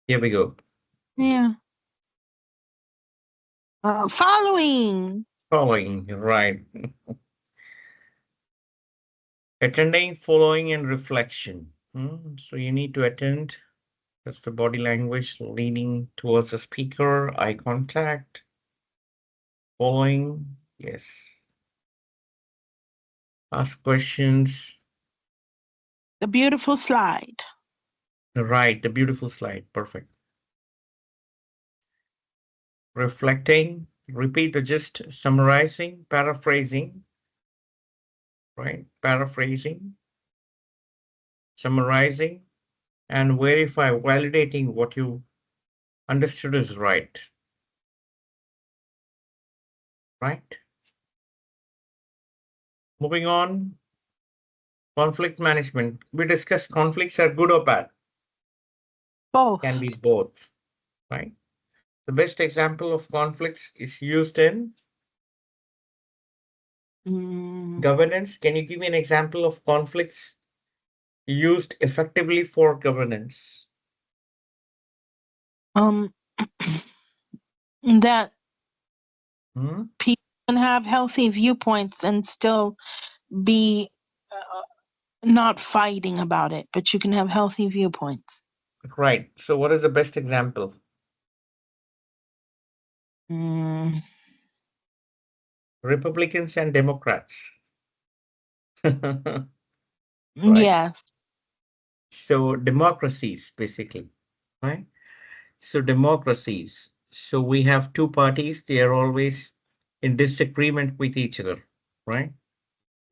Here we go. Yeah. Following. Following, right. Attending, following, and reflection. So you need to attend. That's the body language, leaning towards the speaker, eye contact, following, yes. Ask questions. The beautiful slide. Right, the beautiful slide, perfect. Reflecting, repeat the gist, summarizing, paraphrasing, right? Paraphrasing, summarizing, and verify, validating what you understood is right. Right? Moving on, conflict management. We discussed conflicts are good or bad. Can Both. be both, right? The best example of conflicts is used in governance. Can you give me an example of conflicts used effectively for governance? That Hmm? people can have healthy viewpoints and still be not fighting about it, but you can have healthy viewpoints. Right. So, what is the best example? Mm, Republicans and Democrats. Right. yes. So, democracies, basically, right? So, democracies. So, we have two parties, they are always in disagreement with each other, right?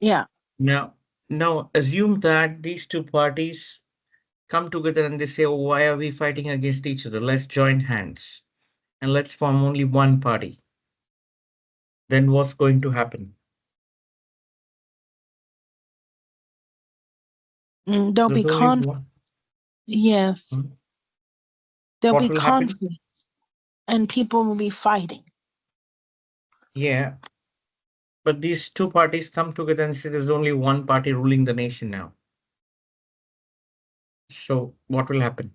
Yeah. Now, now assume that these two parties come together and they say, oh, why are we fighting against each other? Let's join hands and let's form only one party. Then what's going to happen? There'll be There's only one. Yes. Hmm? There'll What be will happen? conflicts and people will be fighting. Yeah, but these two parties come together and say there's only one party ruling the nation now. So what will happen?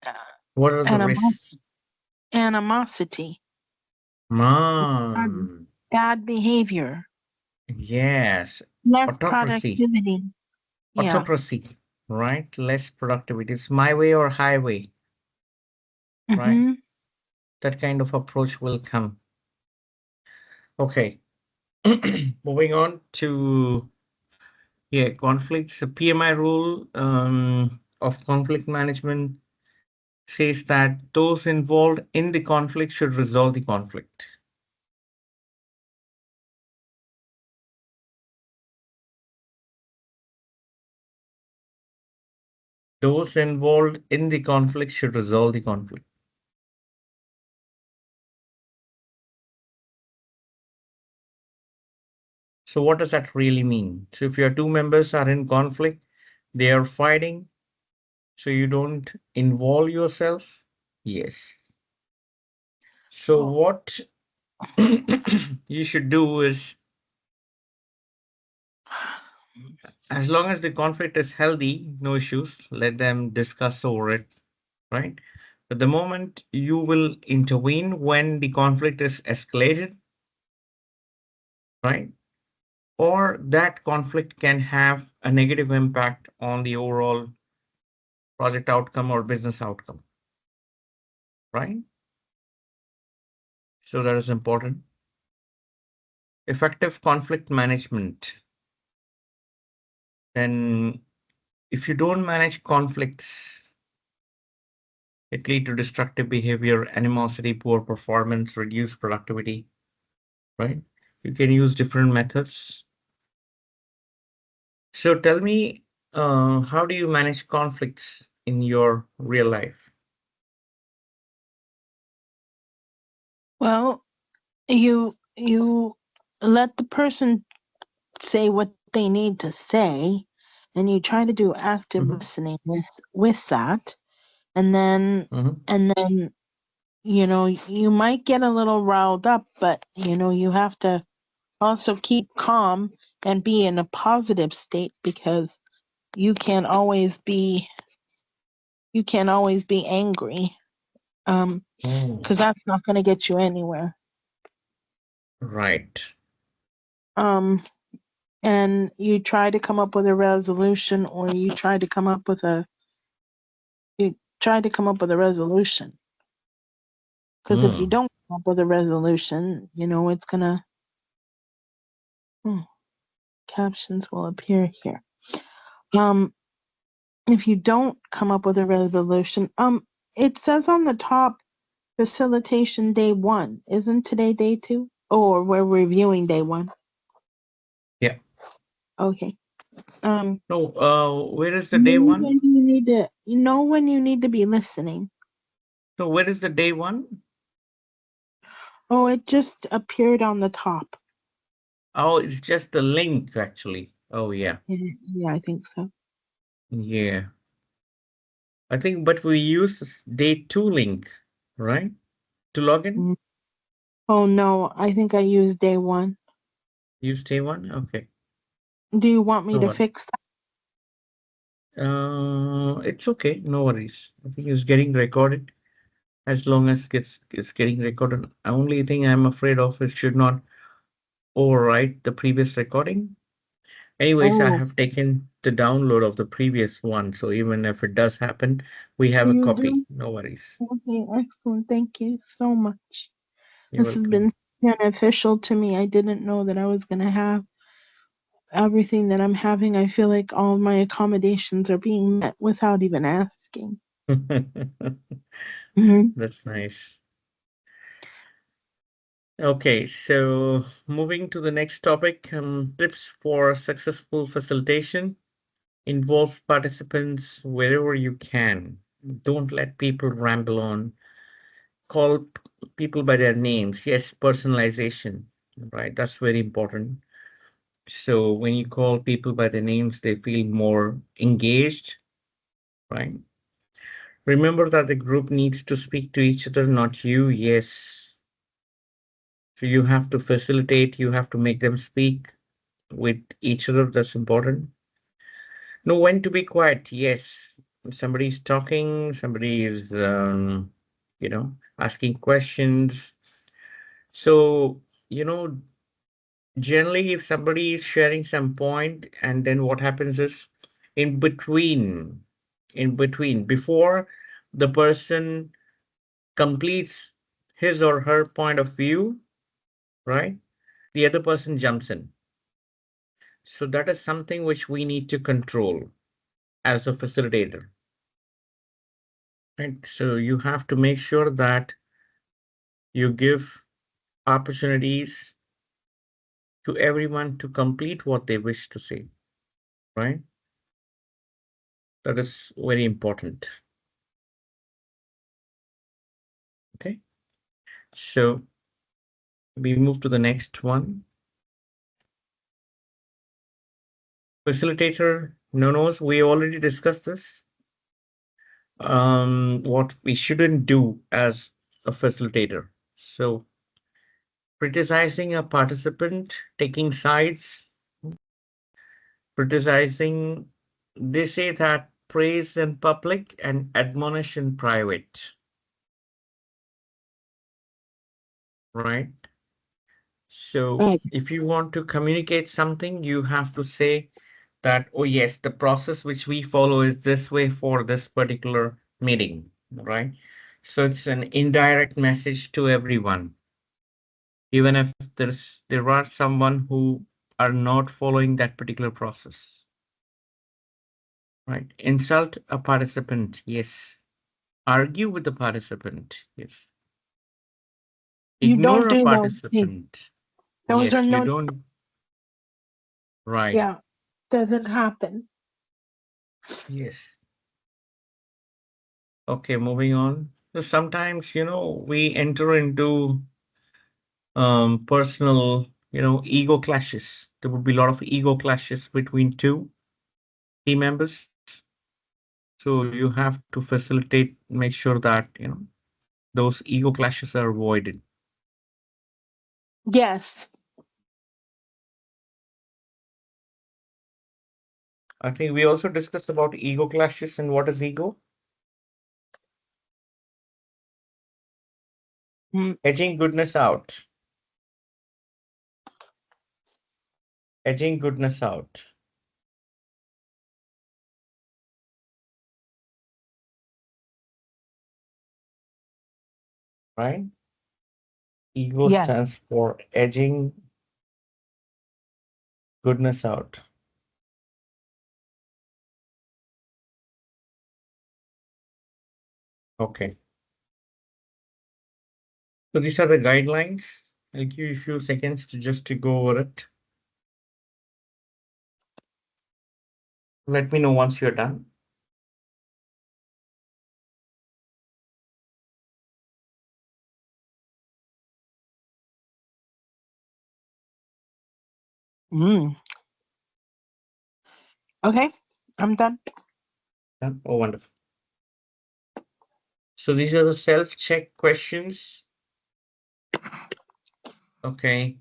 Uh, What are the risks? Animosity. Mom, Bad behavior. yes, Less autocracy, productivity. Yeah. autocracy, right? Less productivity. It's my way or highway, right? Mm-hmm. That kind of approach will come. Okay, moving on to conflicts. The PMI rule of conflict management says that those involved in the conflict should resolve the conflict. Those involved in the conflict should resolve the conflict. So what does that really mean? So if your two members are in conflict, they are fighting, so you don't involve yourself? Yes. So what you should do is, as long as the conflict is healthy, no issues, let them discuss over it, right? But the moment you will intervene when the conflict is escalated, right? Or that conflict can have a negative impact on the overall project outcome or business outcome, right? So that is important. Effective conflict management. Then if you don't manage conflicts, it lead to destructive behavior, animosity, poor performance, reduced productivity, right? You can use different methods. So tell me, how do you manage conflicts in your real life? Well, you let the person say what they need to say, and you try to do active Mhm, listening with that, and then mhm. and then you might get a little riled up, but you have to also keep calm and be in a positive state, because you can't always be you can't always be angry, because that's not going to get you anywhere. Right. And you try to come up with a resolution, or you try to come up with a resolution. Because if you don't come up with a resolution, it's gonna captions will appear here. If you don't come up with a resolution, it says on the top, facilitation day 1. Isn't today day 2? Or we're reviewing day 1? Yeah. Okay. No, where is the day 1? When you need to, when you need to be listening. So where is the day 1? Oh, it just appeared on the top. Oh, it's just the link actually. Oh, yeah. Yeah, I think so. Yeah. I think, but we use this day 2 link, right? To log in? Oh, no, I think I used day 1. Use day 1? Okay. Do you want me No to worries. fix that? It's okay. No worries. I think it's getting recorded. As long as it's getting recorded. Only thing I'm afraid of is should not overwrite the previous recording. Anyways, I Oh, have taken the download of the previous one, so even if it does happen, we have a you copy. do? No worries. Okay, excellent. Thank you so much. You're This has been welcome. beneficial to me. I didn't know that I was going to have everything that I'm having. I feel like all my accommodations are being met without even asking. That's nice. Okay, so moving to the next topic, tips for successful facilitation. Involve participants wherever you can. Don't let people ramble on. Call people by their names. Yes, personalization, right? That's very important. So when you call people by their names, they feel more engaged, right? Remember that the group needs to speak to each other, not you. Yes. So you have to facilitate, you have to make them speak with each other. That's important. Know when to be quiet. Yes. Somebody's talking, somebody is, asking questions. So, generally, if somebody is sharing some point, and then what happens is in between, before the person completes his or her point of view, right? The other person jumps in. So that is something which we need to control as a facilitator. Right? So you have to make sure that you give opportunities to everyone to complete what they wish to say, right? That is very important. Okay. So we move to the next one. Facilitator no-nos. We already discussed this. What we shouldn't do as a facilitator. So criticizing a participant, taking sides, criticizing, they say that praise in public and admonish in private, right? So Right. if you want to communicate something, you have to say that, oh yes, the process which we follow is this way for this particular meeting, right? So it's an indirect message to everyone, even if there are someone who are not following that particular process, right? Insult a participant, yes. Argue with the participant, yes. You don't Ignore a do those things. participant, Those are yes. You no, don't, right? yeah, doesn't happen. Yes. Okay, moving on. So sometimes, we enter into personal, ego clashes. There would be a lot of ego clashes between two team members. So you have to facilitate, make sure that, those ego clashes are avoided. Yes. I think we also discussed about ego clashes and what is ego. Edging goodness out. Edging goodness out. Right? Ego Yes. stands for edging goodness out. Okay. So these are the guidelines. I'll give you a few seconds to go over it. Let me know once you're done. Okay, I'm done. Done? Oh, wonderful. So these are the self-check questions. Okay.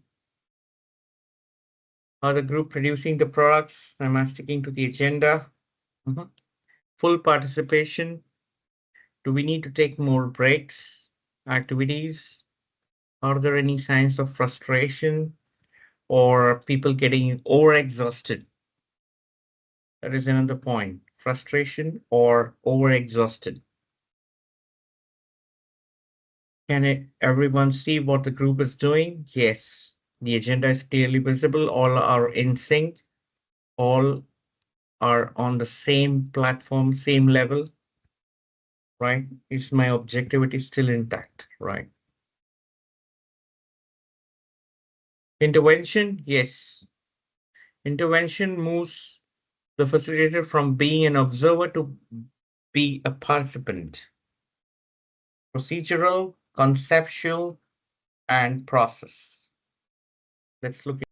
Are the group producing the products? Am I sticking to the agenda? Full participation. Do we need to take more breaks? Activities? Are there any signs of frustration or people getting overexhausted? That is another point. Frustration or overexhausted. Can everyone see what the group is doing? Yes. The agenda is clearly visible. All are in sync. All are on the same platform, same level, right? Is my objectivity still intact, right? Intervention, yes. Intervention moves the facilitator from being an observer to be a participant. Procedural, conceptual, and process. Let's look